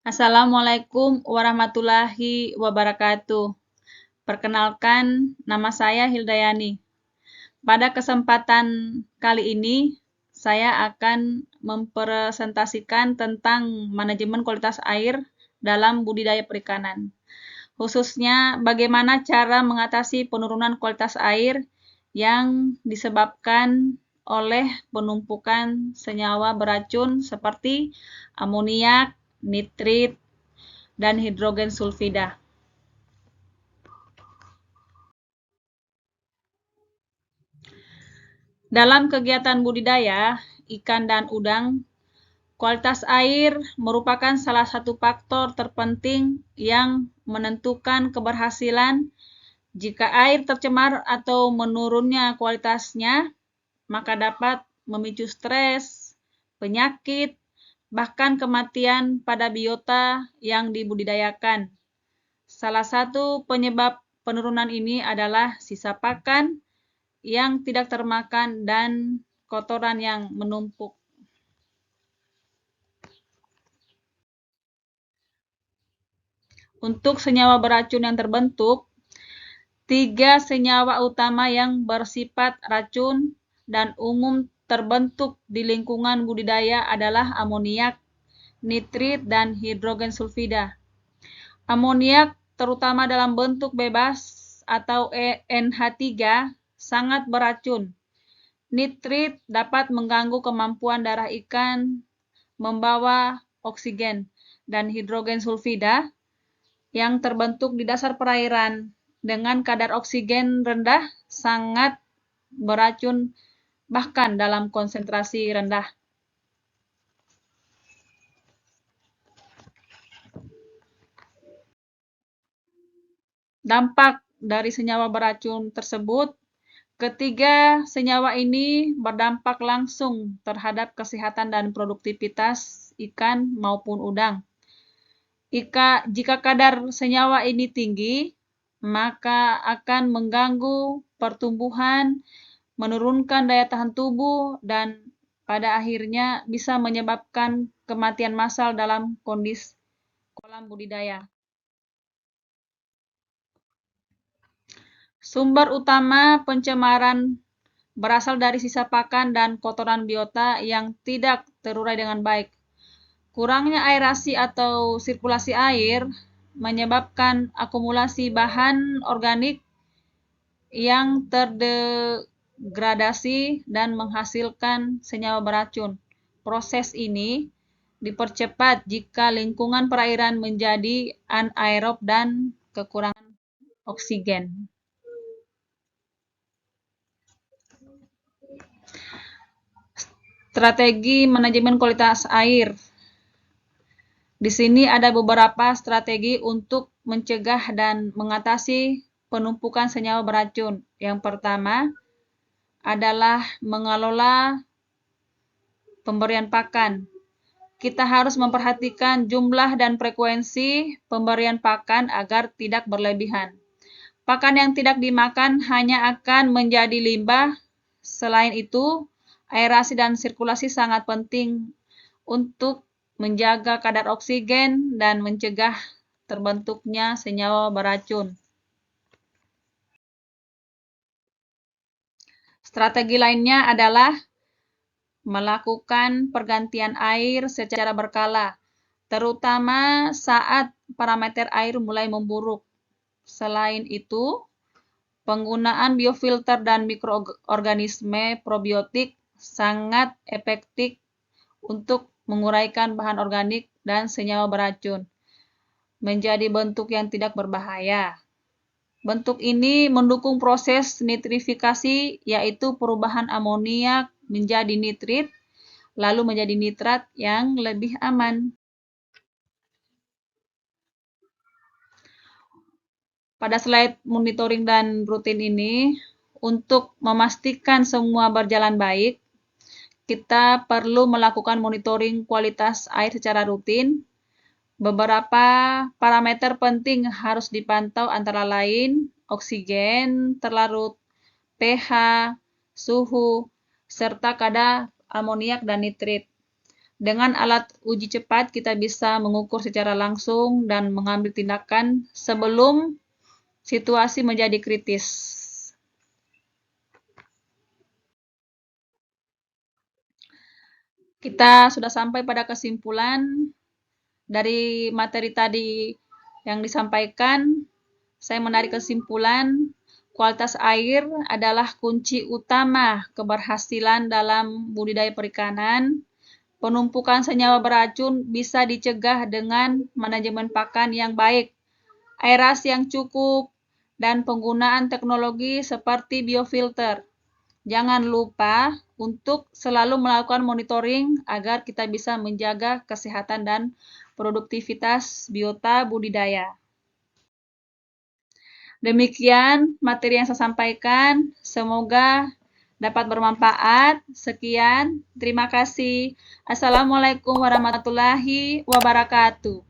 Assalamualaikum warahmatullahi wabarakatuh. Perkenalkan, nama saya Hildayani. Pada kesempatan kali ini, saya akan mempresentasikan tentang manajemen kualitas air dalam budidaya perikanan. Khususnya bagaimana cara mengatasi penurunan kualitas air yang disebabkan oleh penumpukan senyawa beracun seperti amoniak, nitrit, dan hidrogen sulfida. Dalam kegiatan budidaya ikan dan udang, kualitas air merupakan salah satu faktor terpenting yang menentukan keberhasilan. Jika air tercemar atau menurunnya kualitasnya, maka dapat memicu stres, penyakit, bahkan kematian pada biota yang dibudidayakan. Salah satu penyebab penurunan ini adalah sisa pakan yang tidak termakan dan kotoran yang menumpuk. Untuk senyawa beracun yang terbentuk, 3 senyawa utama yang bersifat racun dan umum terbentuk di lingkungan budidaya adalah amoniak, nitrit, dan hidrogen sulfida. Amoniak, terutama dalam bentuk bebas atau NH3, sangat beracun. Nitrit dapat mengganggu kemampuan darah ikan membawa oksigen, dan hidrogen sulfida yang terbentuk di dasar perairan dengan kadar oksigen rendah sangat beracun bahkan dalam konsentrasi rendah. Dampak dari senyawa beracun tersebut, ketiga senyawa ini berdampak langsung terhadap kesehatan dan produktivitas ikan maupun udang. Jika kadar senyawa ini tinggi, maka akan mengganggu pertumbuhan, menurunkan daya tahan tubuh, dan pada akhirnya bisa menyebabkan kematian massal dalam kondisi kolam budidaya. Sumber utama pencemaran berasal dari sisa pakan dan kotoran biota yang tidak terurai dengan baik. Kurangnya aerasi atau sirkulasi air menyebabkan akumulasi bahan organik yang terdegradasi dan menghasilkan senyawa beracun. Proses ini dipercepat jika lingkungan perairan menjadi anaerob dan kekurangan oksigen. Strategi manajemen kualitas air. Di sini ada beberapa strategi untuk mencegah dan mengatasi penumpukan senyawa beracun. Yang pertama adalah mengelola pemberian pakan. Kita harus memperhatikan jumlah dan frekuensi pemberian pakan agar tidak berlebihan. Pakan yang tidak dimakan hanya akan menjadi limbah. Selain itu, aerasi dan sirkulasi sangat penting untuk menjaga kadar oksigen dan mencegah terbentuknya senyawa beracun. Strategi lainnya adalah melakukan pergantian air secara berkala, terutama saat parameter air mulai memburuk. Selain itu, penggunaan biofilter dan mikroorganisme probiotik sangat efektif untuk menguraikan bahan organik dan senyawa beracun menjadi bentuk yang tidak berbahaya. Bentuk ini mendukung proses nitrifikasi, yaitu perubahan amoniak menjadi nitrit, lalu menjadi nitrat yang lebih aman. Pada slide monitoring dan rutin ini, untuk memastikan semua berjalan baik, kita perlu melakukan monitoring kualitas air secara rutin. Beberapa parameter penting harus dipantau antara lain oksigen terlarut, pH, suhu, serta kadar amoniak dan nitrit. Dengan alat uji cepat, kita bisa mengukur secara langsung dan mengambil tindakan sebelum situasi menjadi kritis. Kita sudah sampai pada kesimpulan dari materi tadi yang disampaikan. Saya menarik kesimpulan, kualitas air adalah kunci utama keberhasilan dalam budidaya perikanan. Penumpukan senyawa beracun bisa dicegah dengan manajemen pakan yang baik, aerasi yang cukup, dan penggunaan teknologi seperti biofilter. Jangan lupa untuk selalu melakukan monitoring agar kita bisa menjaga kesehatan dan produktivitas biota budidaya. Demikian materi yang saya sampaikan. Semoga dapat bermanfaat. Sekian, terima kasih. Assalamualaikum warahmatullahi wabarakatuh.